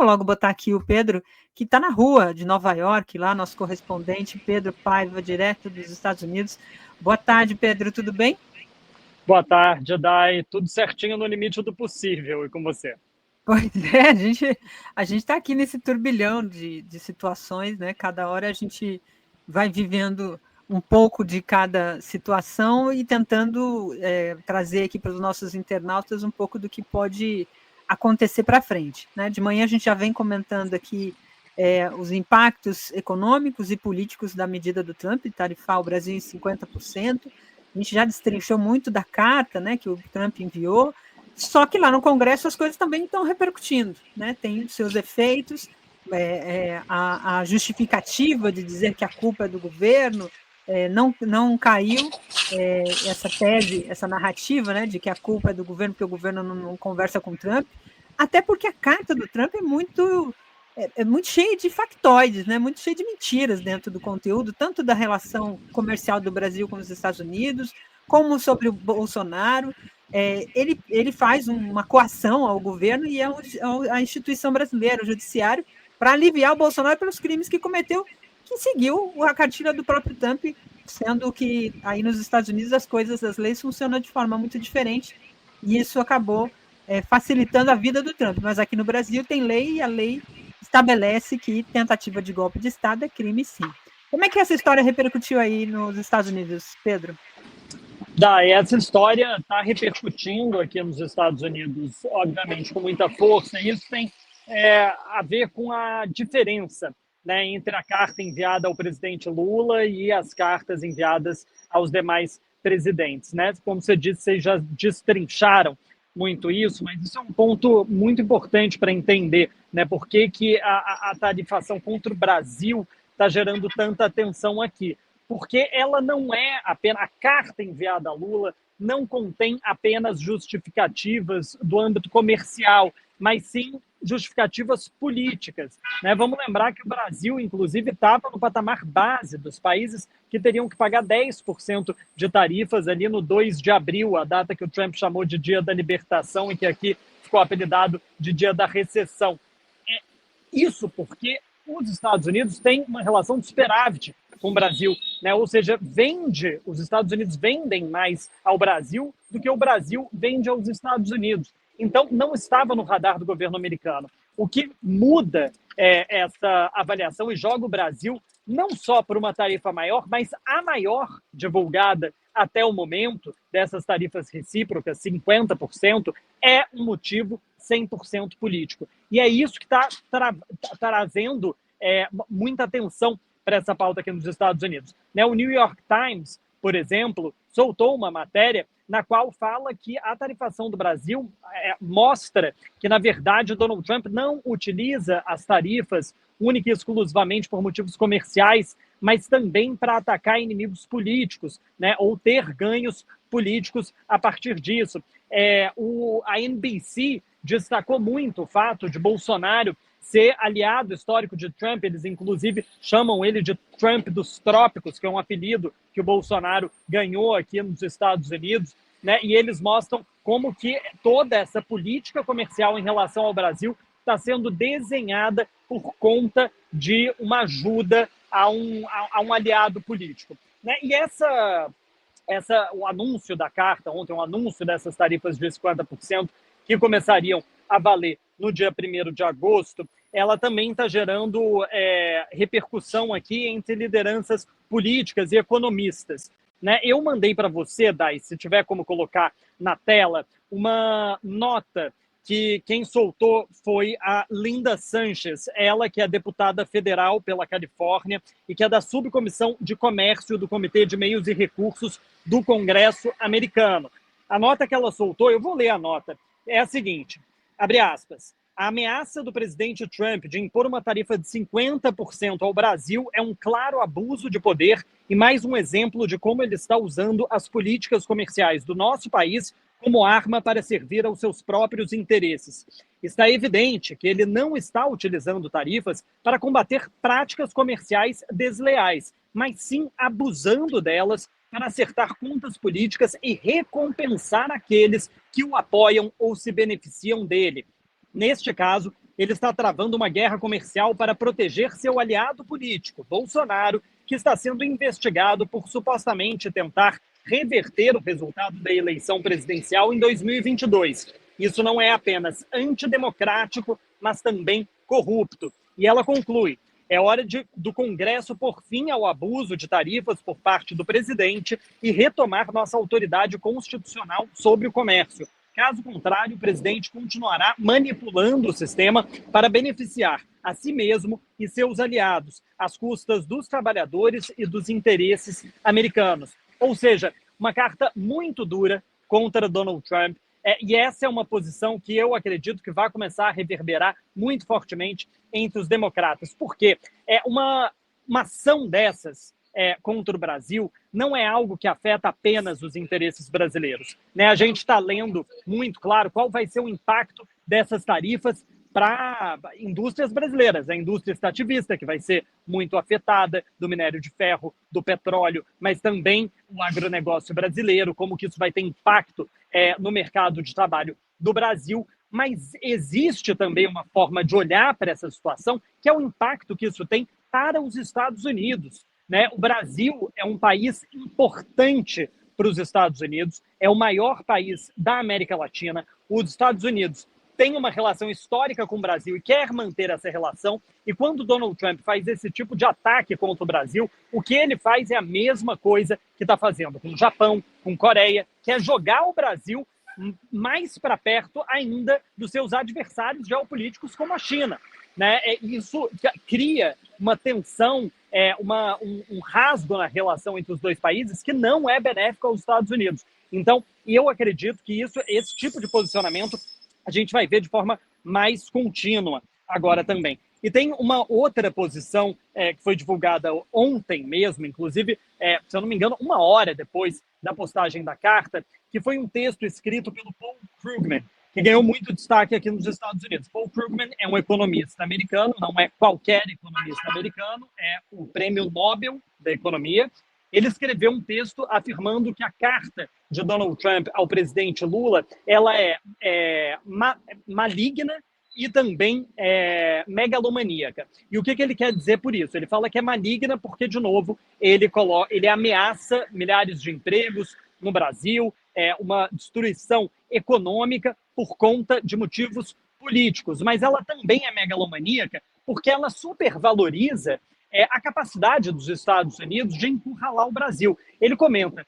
logo botar aqui o Pedro, que está na rua de Nova York, lá, nosso correspondente, Pedro Paiva, direto dos Estados Unidos. Boa tarde, Pedro, tudo bem? Boa tarde, Dai. Tudo certinho no limite do possível. E com você? Pois é, a gente está aqui nesse turbilhão de situações, né? Cada hora a gente vai vivendo um pouco de cada situação e tentando trazer aqui para os nossos internautas um pouco do que pode acontecer para frente, né? De manhã a gente já vem comentando aqui os impactos econômicos e políticos da medida do Trump, de tarifar o Brasil em 50%. A gente já destrinchou muito da carta, né, que o Trump enviou. Só que lá no Congresso as coisas também estão repercutindo, né? Tem seus efeitos, a justificativa de dizer que a culpa é do governo não caiu, essa tese, essa narrativa, né, de que a culpa é do governo porque o governo não conversa com o Trump, até porque a carta do Trump é muito cheia de factoides, né? Muito cheia de mentiras dentro do conteúdo, tanto da relação comercial do Brasil com os Estados Unidos, como sobre o Bolsonaro. Ele faz uma coação ao governo e à instituição brasileira, o judiciário, para aliviar o Bolsonaro pelos crimes que cometeu, que seguiu a cartilha do próprio Trump, sendo que aí nos Estados Unidos as leis funcionam de forma muito diferente, e isso acabou facilitando a vida do Trump. Mas aqui no Brasil tem lei e a lei estabelece que tentativa de golpe de Estado é crime, sim. Como é que essa história repercutiu aí nos Estados Unidos, Pedro? Essa história está repercutindo aqui nos Estados Unidos, obviamente, com muita força. E isso tem a ver com a diferença, né, entre a carta enviada ao presidente Lula e as cartas enviadas aos demais presidentes. Né? Como você disse, vocês já destrincharam muito isso, mas isso é um ponto muito importante para entender, né, por que a tarifação contra o Brasil está gerando tanta atenção aqui. Porque ela não é apenas, a carta enviada a Lula não contém apenas justificativas do âmbito comercial, mas sim justificativas políticas. Né? Vamos lembrar que o Brasil, inclusive, estava no patamar base dos países que teriam que pagar 10% de tarifas ali no 2 de abril, a data que o Trump chamou de Dia da Libertação e que aqui ficou apelidado de Dia da Recessão. Isso porque os Estados Unidos têm uma relação de superávit com o Brasil, né? Ou seja, os Estados Unidos vendem mais ao Brasil do que o Brasil vende aos Estados Unidos. Então, não estava no radar do governo americano. O que muda essa avaliação e joga o Brasil não só por uma tarifa maior, mas a maior divulgada até o momento dessas tarifas recíprocas, 50%, é um motivo 100% político. E é isso que está trazendo muita atenção para essa pauta aqui nos Estados Unidos. Né? O New York Times, por exemplo, soltou uma matéria na qual fala que a tarifação do Brasil mostra que, na verdade, o Donald Trump não utiliza as tarifas única e exclusivamente por motivos comerciais, mas também para atacar inimigos políticos, né? Ou ter ganhos políticos a partir disso. A NBC destacou muito o fato de Bolsonaro ser aliado histórico de Trump. Eles, inclusive, chamam ele de Trump dos trópicos, que é um apelido que o Bolsonaro ganhou aqui nos Estados Unidos, né? E eles mostram como que toda essa política comercial em relação ao Brasil está sendo desenhada por conta de uma ajuda a um aliado político. Né? E o anúncio da carta ontem, o anúncio dessas tarifas de 50% que começariam a valer no dia 1º de agosto, ela também está gerando repercussão aqui entre lideranças políticas e economistas. Né? Eu mandei para você, Dai, se tiver como colocar na tela, uma nota que quem soltou foi a Linda Sanchez, ela que é deputada federal pela Califórnia e que é da Subcomissão de Comércio do Comitê de Meios e Recursos do Congresso americano. A nota que ela soltou, eu vou ler a nota, é a seguinte, abre aspas, a ameaça do presidente Trump de impor uma tarifa de 50% ao Brasil é um claro abuso de poder e mais um exemplo de como ele está usando as políticas comerciais do nosso país como arma para servir aos seus próprios interesses. Está evidente que ele não está utilizando tarifas para combater práticas comerciais desleais, mas sim abusando delas para acertar contas políticas e recompensar aqueles que o apoiam ou se beneficiam dele. Neste caso, ele está travando uma guerra comercial para proteger seu aliado político, Bolsonaro, que está sendo investigado por supostamente tentar reverter o resultado da eleição presidencial em 2022. Isso não é apenas antidemocrático, mas também corrupto. E ela conclui: é hora do Congresso pôr fim ao abuso de tarifas por parte do presidente e retomar nossa autoridade constitucional sobre o comércio. Caso contrário, o presidente continuará manipulando o sistema para beneficiar a si mesmo e seus aliados, às custas dos trabalhadores e dos interesses americanos. Ou seja, uma carta muito dura contra Donald Trump. E essa é uma posição que eu acredito que vai começar a reverberar muito fortemente entre os democratas. Porque uma ação dessas contra o Brasil não é algo que afeta apenas os interesses brasileiros. Né? A gente está lendo muito claro qual vai ser o impacto dessas tarifas para indústrias brasileiras. A indústria extrativista, que vai ser muito afetada, do minério de ferro, do petróleo, mas também o agronegócio brasileiro, como que isso vai ter impacto no mercado de trabalho do Brasil. Mas existe também uma forma de olhar para essa situação, que é o impacto que isso tem para os Estados Unidos. Né? O Brasil é um país importante para os Estados Unidos, é o maior país da América Latina. Os Estados Unidos tem uma relação histórica com o Brasil e quer manter essa relação, e quando Donald Trump faz esse tipo de ataque contra o Brasil, o que ele faz é a mesma coisa que está fazendo com o Japão, com a Coreia, que é jogar o Brasil mais para perto ainda dos seus adversários geopolíticos como a China. Né? Isso cria uma tensão, um rasgo na relação entre os dois países que não é benéfico aos Estados Unidos. Então, eu acredito que esse tipo de posicionamento a gente vai ver de forma mais contínua agora também. E tem uma outra posição que foi divulgada ontem mesmo, inclusive, se eu não me engano, 1 hora depois da postagem da carta, que foi um texto escrito pelo Paul Krugman, que ganhou muito destaque aqui nos Estados Unidos. Paul Krugman é um economista americano, não é qualquer economista americano, é o Prêmio Nobel da Economia. Ele escreveu um texto afirmando que a carta de Donald Trump ao presidente Lula ela é maligna e também megalomaníaca. E o que ele quer dizer por isso? Ele fala que é maligna porque, de novo, ele ameaça milhares de empregos no Brasil, uma destruição econômica por conta de motivos políticos. Mas ela também é megalomaníaca porque ela supervaloriza a capacidade dos Estados Unidos de encurralar o Brasil. Ele comenta: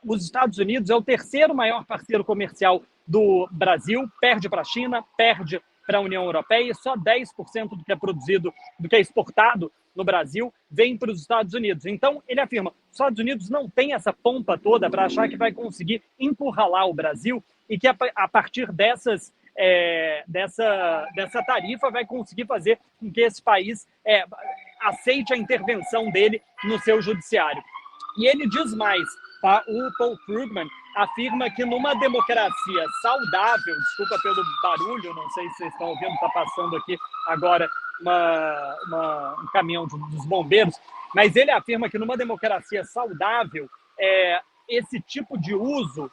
os Estados Unidos é o 3º maior parceiro comercial do Brasil, perde para a China, perde para a União Europeia, e só 10% do que é produzido, do que é exportado no Brasil, vem para os Estados Unidos. Então, ele afirma: os Estados Unidos não tem essa pompa toda para achar que vai conseguir encurralar o Brasil e que a partir dessa tarifa vai conseguir fazer com que esse país aceite a intervenção dele no seu judiciário. E ele diz mais, tá? O Paul Krugman afirma que numa democracia saudável, desculpa pelo barulho, não sei se vocês estão ouvindo, está passando aqui agora um caminhão dos bombeiros, mas ele afirma que numa democracia saudável, esse tipo de uso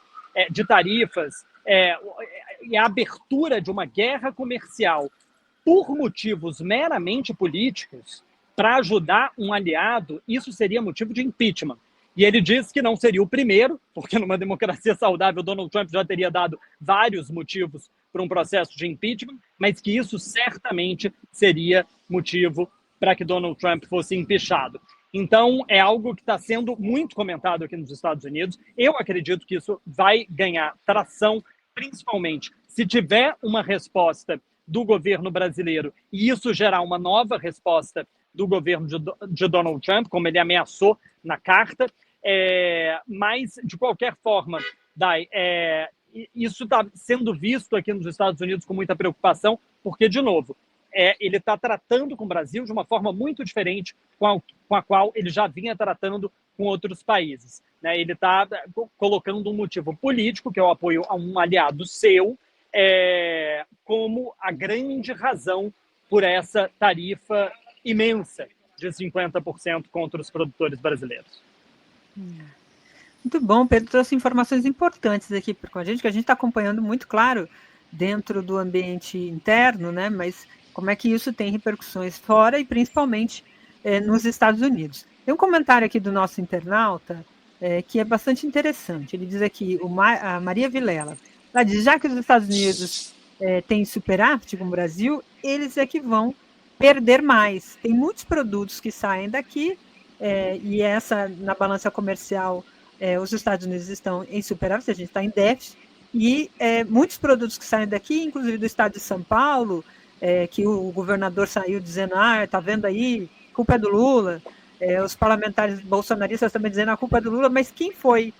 de tarifas e a abertura de uma guerra comercial por motivos meramente políticos, para ajudar um aliado, isso seria motivo de impeachment. E ele diz que não seria o primeiro, porque numa democracia saudável Donald Trump já teria dado vários motivos para um processo de impeachment, mas que isso certamente seria motivo para que Donald Trump fosse impeachado. Então, é algo que está sendo muito comentado aqui nos Estados Unidos. Eu acredito que isso vai ganhar tração, principalmente se tiver uma resposta do governo brasileiro e isso gerar uma nova resposta do governo de Donald Trump, como ele ameaçou na carta. Mas, de qualquer forma, Dai, isso está sendo visto aqui nos Estados Unidos com muita preocupação, porque, de novo, ele está tratando com o Brasil de uma forma muito diferente com a qual ele já vinha tratando com outros países. Né? Ele está colocando um motivo político, que é o apoio a um aliado seu, como a grande razão por essa tarifa imensa de 50% contra os produtores brasileiros. Muito bom, Pedro trouxe informações importantes aqui com a gente, que a gente está acompanhando muito claro dentro do ambiente interno, né? Mas como é que isso tem repercussões fora e principalmente nos Estados Unidos. Tem um comentário aqui do nosso internauta que é bastante interessante. Ele diz aqui, a Maria Vilela, ela diz, já que os Estados Unidos têm superávit com o Brasil, eles é que vão perder mais. Tem muitos produtos que saem daqui e na balança comercial, os Estados Unidos estão em superávit, a gente está em déficit, e muitos produtos que saem daqui, inclusive do estado de São Paulo, que o governador saiu dizendo, tá vendo aí, culpa é do Lula, os parlamentares bolsonaristas também dizendo a culpa é do Lula, mas quem foi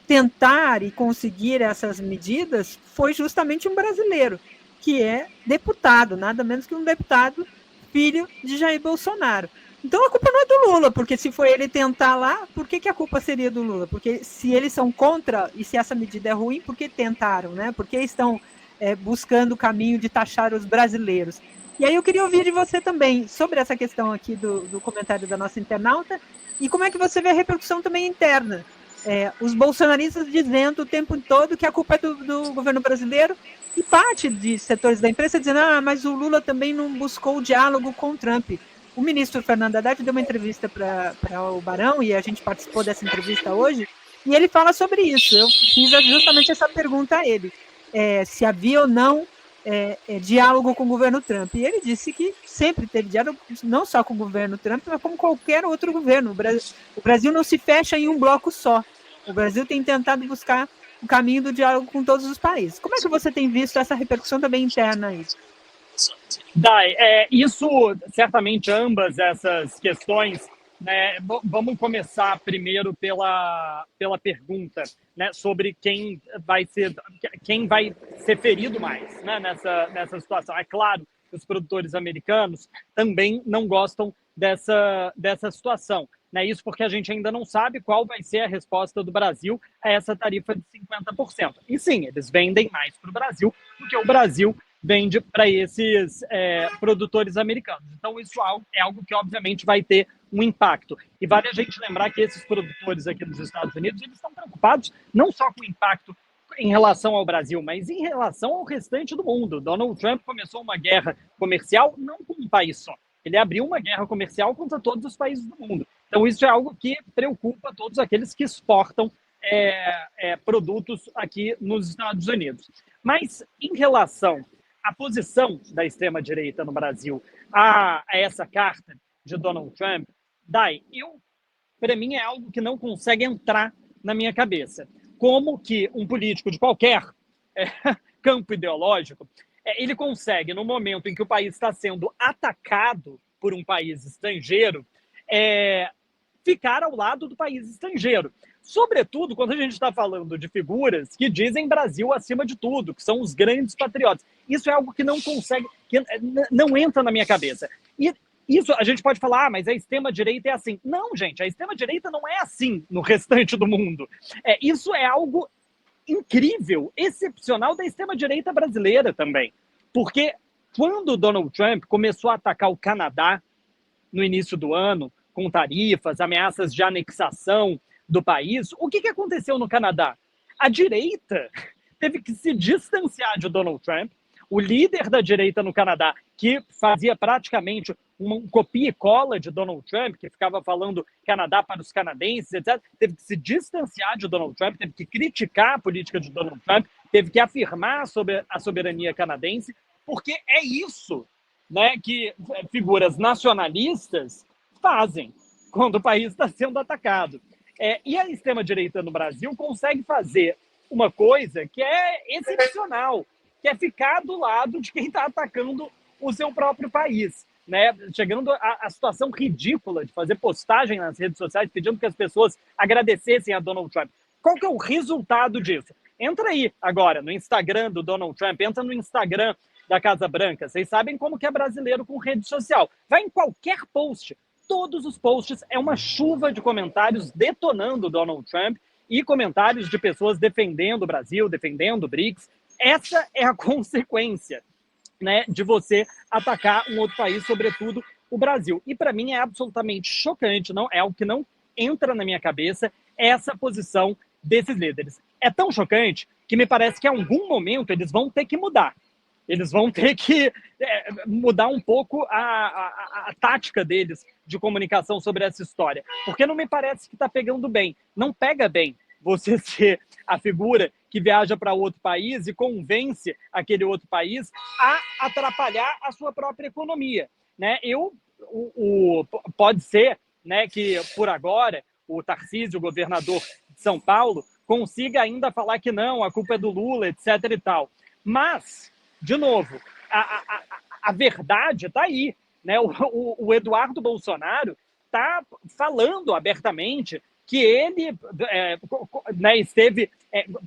tentar e conseguir essas medidas foi justamente um brasileiro, que é deputado, nada menos que um deputado filho de Jair Bolsonaro. Então a culpa não é do Lula, porque se foi ele tentar lá, por que a culpa seria do Lula? Porque se eles são contra e se essa medida é ruim, por que tentaram, né? Por que estão buscando o caminho de taxar os brasileiros? E aí eu queria ouvir de você também sobre essa questão aqui do comentário da nossa internauta e como é que você vê a repercussão também interna. Os bolsonaristas dizendo o tempo todo que a culpa é do governo brasileiro e parte de setores da imprensa dizendo mas o Lula também não buscou o diálogo com o Trump. O ministro Fernando Haddad deu uma entrevista para o Barão e a gente participou dessa entrevista hoje e ele fala sobre isso. Eu fiz justamente essa pergunta a ele, se havia ou não diálogo com o governo Trump. E ele disse que sempre teve diálogo, não só com o governo Trump, mas com qualquer outro governo. O Brasil não se fecha em um bloco só. O Brasil tem tentado buscar o caminho do diálogo com todos os países. Como é que você tem visto essa repercussão também interna aí? Dai, isso, certamente, ambas essas questões, né, vamos começar primeiro pela pergunta, né, sobre quem vai ser ferido mais, né, nessa situação. É claro que os produtores americanos também não gostam dessa situação. Né, isso porque a gente ainda não sabe qual vai ser a resposta do Brasil a essa tarifa de 50%. E sim, eles vendem mais para o Brasil do que o Brasil vende para esses produtores americanos. Então, isso é algo que, obviamente, vai ter um impacto. E vale a gente lembrar que esses produtores aqui nos Estados Unidos, eles estão preocupados não só com o impacto em relação ao Brasil, mas em relação ao restante do mundo. Donald Trump começou uma guerra comercial não com um país só. Ele abriu uma guerra comercial contra todos os países do mundo. Então, isso é algo que preocupa todos aqueles que exportam produtos aqui nos Estados Unidos. Mas, em relação à posição da extrema-direita no Brasil, a essa carta de Donald Trump, para mim, é algo que não consegue entrar na minha cabeça. Como que um político de qualquer campo ideológico, ele consegue, no momento em que o país está sendo atacado por um país estrangeiro, ficar ao lado do país estrangeiro. Sobretudo quando a gente está falando de figuras que dizem Brasil acima de tudo, que são os grandes patriotas. Isso é algo que não consegue, que não entra na minha cabeça. E isso a gente pode falar, mas a extrema-direita é assim. Não, gente, a extrema-direita não é assim no restante do mundo. Isso é algo incrível, excepcional da extrema-direita brasileira também. Porque quando o Donald Trump começou a atacar o Canadá no início do ano, com tarifas, ameaças de anexação do país, o que aconteceu no Canadá? A direita teve que se distanciar de Donald Trump. O líder da direita no Canadá, que fazia praticamente um copia e cola de Donald Trump, que ficava falando Canadá para os canadenses, etc., teve que se distanciar de Donald Trump, teve que criticar a política de Donald Trump, teve que afirmar sobre a soberania canadense, porque é isso, né, que figuras nacionalistas fazem quando o país está sendo atacado. E a extrema-direita no Brasil consegue fazer uma coisa que é excepcional, que é ficar do lado de quem está atacando o seu próprio país, né? Chegando à situação ridícula de fazer postagem nas redes sociais pedindo que as pessoas agradecessem a Donald Trump. Qual que é o resultado disso? Entra aí agora no Instagram do Donald Trump, entra no Instagram da Casa Branca. Vocês sabem como que é brasileiro com rede social. Vai em qualquer post. Todos os posts é uma chuva de comentários detonando Donald Trump e comentários de pessoas defendendo o Brasil, defendendo o BRICS. Essa é a consequência, né, de você atacar um outro país, sobretudo o Brasil. E para mim é absolutamente chocante, não é algo que não entra na minha cabeça, essa posição desses líderes. É tão chocante que me parece que em algum momento eles vão ter que mudar. Eles vão ter que mudar um pouco a tática deles de comunicação sobre essa história, porque não me parece que está pegando bem. Não pega bem você ser a figura que viaja para outro país e convence aquele outro país a atrapalhar a sua própria economia, né? Pode ser, né, que, por agora, o Tarcísio, o governador de São Paulo, consiga ainda falar que não, a culpa é do Lula, etc. e tal. Mas, de novo, a verdade está aí, né? O Eduardo Bolsonaro está falando abertamente que ele né,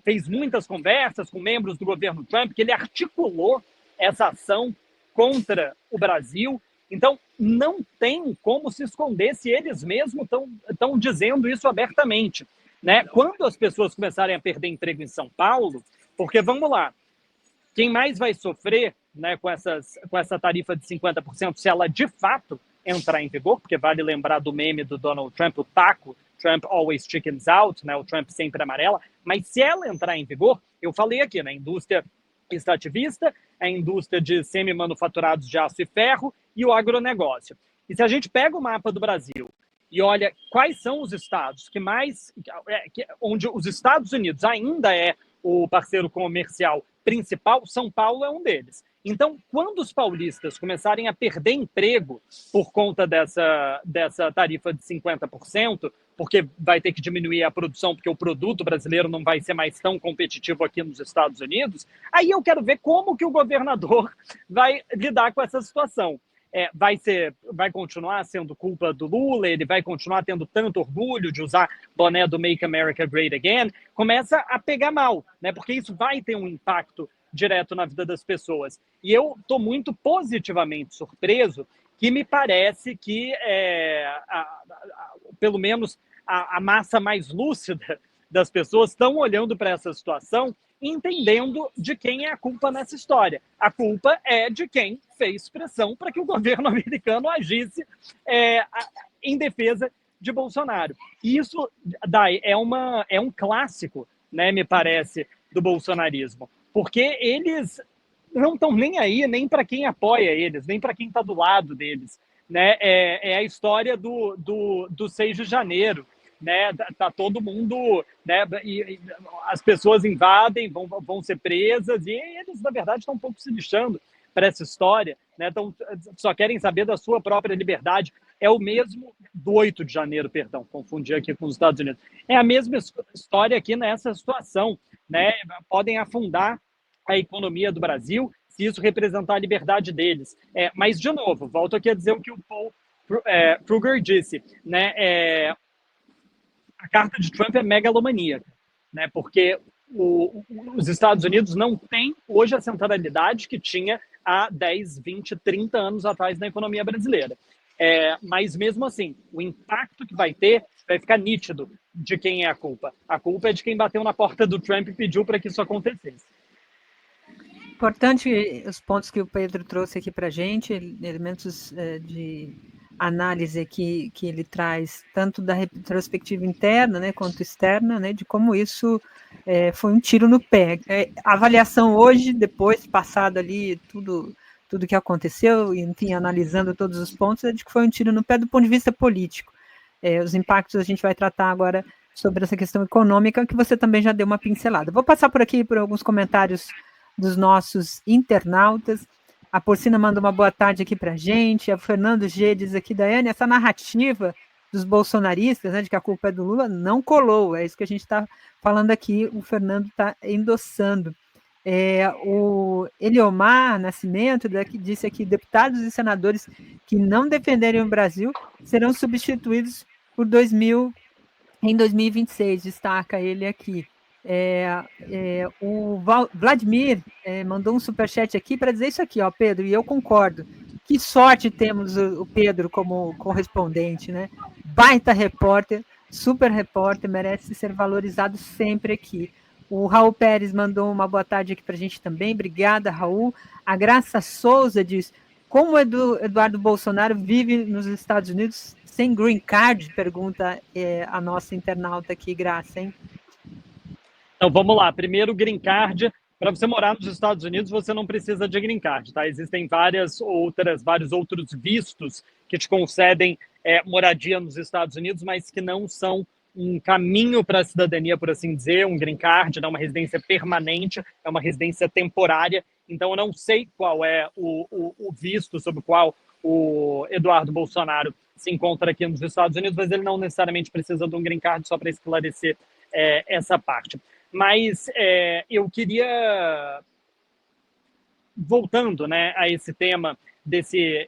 fez muitas conversas com membros do governo Trump, que ele articulou essa ação contra o Brasil. Então, não tem como se esconder se eles mesmos estão dizendo isso abertamente, né? Quando as pessoas começarem a perder emprego em São Paulo, porque, vamos lá, quem mais vai sofrer, né, com essa tarifa de 50%, se ela de fato entrar em vigor, porque vale lembrar do meme do Donald Trump, o taco, Trump always chickens out, né, o Trump sempre amarela, mas se ela entrar em vigor, eu falei aqui, na indústria extrativista, a indústria de semi-manufaturados de aço e ferro e o agronegócio. E se a gente pega o mapa do Brasil e olha quais são os estados onde os Estados Unidos ainda é o parceiro comercial principal, São Paulo é um deles. Então, quando os paulistas começarem a perder emprego por conta dessa tarifa de 50%, porque vai ter que diminuir a produção, porque o produto brasileiro não vai ser mais tão competitivo aqui nos Estados Unidos, aí eu quero ver como que o governador vai lidar com essa situação. Vai continuar sendo culpa do Lula, ele vai continuar tendo tanto orgulho de usar boné do Make America Great Again, começa a pegar mal, né? Porque isso vai ter um impacto direto na vida das pessoas. E eu estou muito positivamente surpreso que me parece que, pelo menos, a massa mais lúcida das pessoas estão olhando para essa situação entendendo de quem é a culpa nessa história. A culpa é de quem fez pressão para que o governo americano agisse em defesa de Bolsonaro. E isso, Dai, é um clássico, né, me parece, do bolsonarismo, porque eles não estão nem aí, nem para quem apoia eles, nem para quem está do lado deles, né? É a história do 6 de janeiro, né? Tá todo mundo, né? E as pessoas invadem, vão ser presas, e eles, na verdade, estão um pouco se lixando para essa história, né? Só querem saber da sua própria liberdade. É o mesmo do 8 de janeiro, perdão, confundi aqui com os Estados Unidos. É a mesma história aqui nessa situação, né? Podem afundar a economia do Brasil se isso representar a liberdade deles. Mas, de novo, volto aqui a dizer o que o Paul Kruger disse, né? A carta de Trump é megalomaníaca, né? Porque os Estados Unidos não têm hoje a centralidade que tinha há 10, 20, 30 anos atrás na economia brasileira. Mas, mesmo assim, o impacto que vai ter vai ficar nítido de quem é a culpa. A culpa é de quem bateu na porta do Trump e pediu para que isso acontecesse. Importante os pontos que o Pedro trouxe aqui para a gente, elementos de análise que ele traz, tanto da retrospectiva interna, né, quanto externa, né, de como isso foi um tiro no pé. A avaliação hoje, depois, passado ali tudo que aconteceu, enfim, analisando todos os pontos, é de que foi um tiro no pé do ponto de vista político. Os impactos a gente vai tratar agora sobre essa questão econômica, que você também já deu uma pincelada. Vou passar por aqui por alguns comentários dos nossos internautas. A Porcina manda uma boa tarde aqui para a gente. A Fernando G diz aqui, Daiane, essa narrativa dos bolsonaristas, né, de que a culpa é do Lula, não colou. É isso que a gente está falando aqui, o Fernando está endossando. O Eliomar Nascimento disse aqui, deputados e senadores que não defenderem o Brasil serão substituídos em 2026, destaca ele aqui. O Vladimir mandou um superchat aqui para dizer isso aqui, ó, Pedro, e eu concordo. Que sorte temos o Pedro como correspondente, né? Baita repórter, super repórter, merece ser valorizado sempre aqui. O Raul Pérez mandou uma boa tarde aqui para a gente também. Obrigada, Raul. A Graça Souza diz, como o Eduardo Bolsonaro vive nos Estados Unidos sem green card? Pergunta a nossa internauta aqui, Graça, hein? Então, vamos lá. Primeiro, o green card para você morar nos Estados Unidos, você não precisa de green card, tá? Existem vários outros vistos que te concedem moradia nos Estados Unidos, mas que não são um caminho para a cidadania, por assim dizer, um green card, não é uma residência permanente, é uma residência temporária. Então, eu não sei qual é o visto sob o qual o Eduardo Bolsonaro se encontra aqui nos Estados Unidos, mas ele não necessariamente precisa de um green card, só para esclarecer essa parte. Mas eu queria, voltando, né, a esse tema desse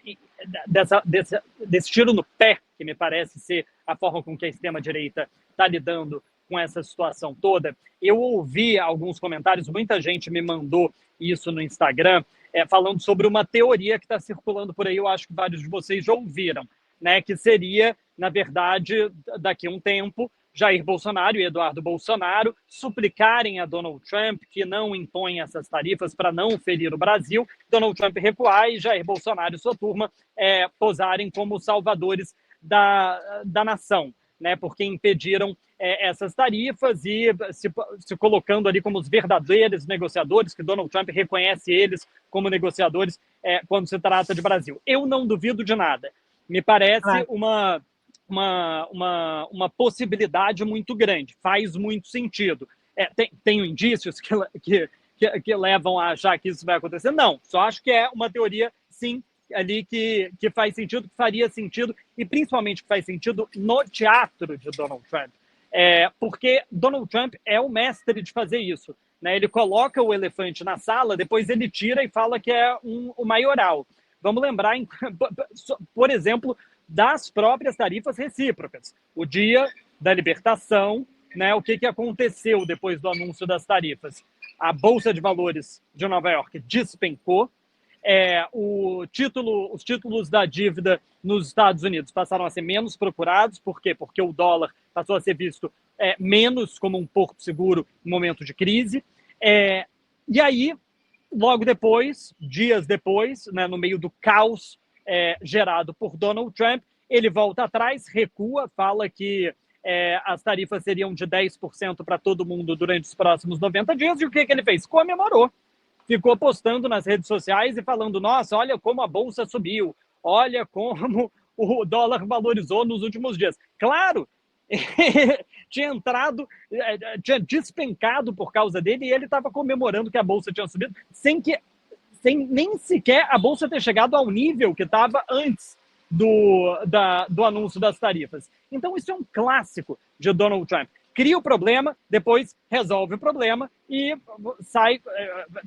tiro no pé, que me parece ser a forma com que a extrema-direita está lidando com essa situação toda, eu ouvi alguns comentários, muita gente me mandou isso no Instagram, falando sobre uma teoria que está circulando por aí, eu acho que vários de vocês já ouviram, né, que seria, na verdade, daqui a um tempo, Jair Bolsonaro e Eduardo Bolsonaro suplicarem a Donald Trump que não impõe essas tarifas para não ferir o Brasil, Donald Trump recuar e Jair Bolsonaro e sua turma posarem como salvadores da nação, né, porque impediram essas tarifas e se colocando ali como os verdadeiros negociadores, que Donald Trump reconhece eles como negociadores quando se trata de Brasil. Eu não duvido de nada. Me parece uma possibilidade muito grande, faz muito sentido. Tenho indícios que levam a achar que isso vai acontecer? Não, só acho que é uma teoria, sim, ali que faz sentido, que faria sentido, e principalmente que faz sentido no teatro de Donald Trump. Porque Donald Trump é o mestre de fazer isso, né? Ele coloca o elefante na sala, depois ele tira e fala que é o maioral. Vamos lembrar, por exemplo, das próprias tarifas recíprocas. O dia da libertação, né, o que aconteceu depois do anúncio das tarifas? A Bolsa de Valores de Nova York despencou, os títulos da dívida nos Estados Unidos passaram a ser menos procurados. Por quê? Porque o dólar passou a ser visto menos como um porto seguro em momento de crise. E aí, logo depois, dias depois, né, no meio do caos gerado por Donald Trump, ele volta atrás, recua, fala que as tarifas seriam de 10% para todo mundo durante os próximos 90 dias. E o que ele fez? Comemorou. Ficou postando nas redes sociais e falando: nossa, olha como a bolsa subiu, olha como o dólar valorizou nos últimos dias. Claro, tinha despencado por causa dele e ele estava comemorando que a bolsa tinha subido sem nem sequer a bolsa ter chegado ao nível que estava antes do anúncio das tarifas. Então, isso é um clássico de Donald Trump. Cria o problema, depois resolve o problema e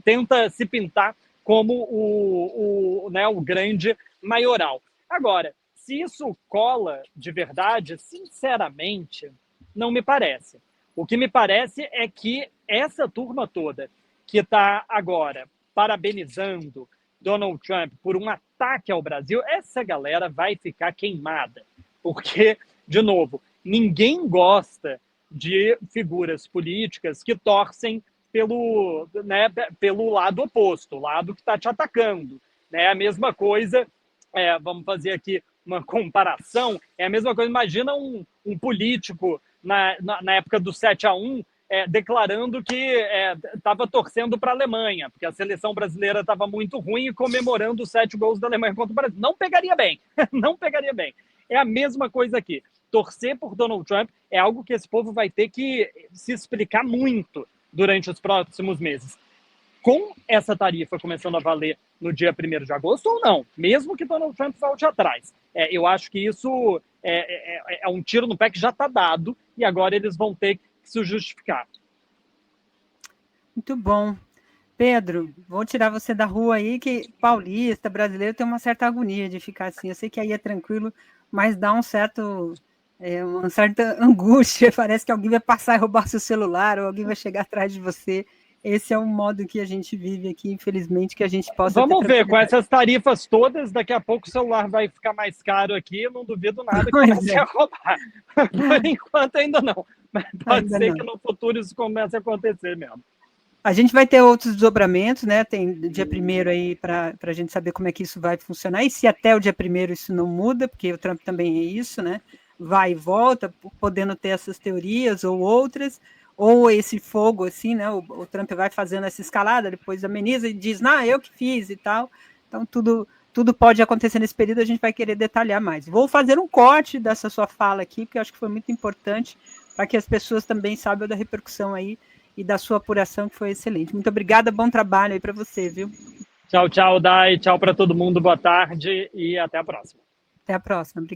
tenta se pintar como o grande maioral. Agora, se isso cola de verdade, sinceramente, não me parece. O que me parece é que essa turma toda que está agora parabenizando Donald Trump por um ataque ao Brasil, essa galera vai ficar queimada. Porque, de novo, ninguém gosta de figuras políticas que torcem pelo lado oposto, o lado que está te atacando. É a mesma coisa, vamos fazer aqui uma comparação, é a mesma coisa, imagina um político na época do 7-1, declarando que estava torcendo para a Alemanha, porque a seleção brasileira estava muito ruim e comemorando os 7 gols da Alemanha contra o Brasil. Não pegaria bem, não pegaria bem. É a mesma coisa aqui. Torcer por Donald Trump é algo que esse povo vai ter que se explicar muito durante os próximos meses. Com essa tarifa começando a valer no dia 1º de agosto ou não, mesmo que Donald Trump volte atrás. Eu acho que isso é um tiro no pé que já está dado e agora eles vão ter que se justificar. Muito bom. Pedro, vou tirar você da rua aí, que paulista, brasileiro, tem uma certa agonia de ficar assim. Eu sei que aí é tranquilo, mas dá uma certa angústia. Parece que alguém vai passar e roubar seu celular, ou alguém vai chegar atrás de você. Esse é o modo que a gente vive aqui, infelizmente, que a gente possa... Vamos ver, com essas tarifas todas, daqui a pouco o celular vai ficar mais caro aqui, eu não duvido nada que comece a roubar. Por enquanto ainda não, mas pode ser que no futuro isso comece a acontecer mesmo. A gente vai ter outros desdobramentos, né? Tem dia 1º aí para a gente saber como é que isso vai funcionar, e se até o dia 1º isso não muda, porque o Trump também é isso, né? Vai e volta, podendo ter essas teorias ou outras. ou esse fogo, assim, né? O Trump vai fazendo essa escalada, depois ameniza e diz, eu que fiz e tal. Então, tudo pode acontecer nesse período, a gente vai querer detalhar mais. Vou fazer um corte dessa sua fala aqui, porque eu acho que foi muito importante para que as pessoas também saibam da repercussão aí e da sua apuração, que foi excelente. Muito obrigada, bom trabalho aí para você, viu? Tchau, tchau, Dai. Tchau para todo mundo. Boa tarde e até a próxima. Até a próxima.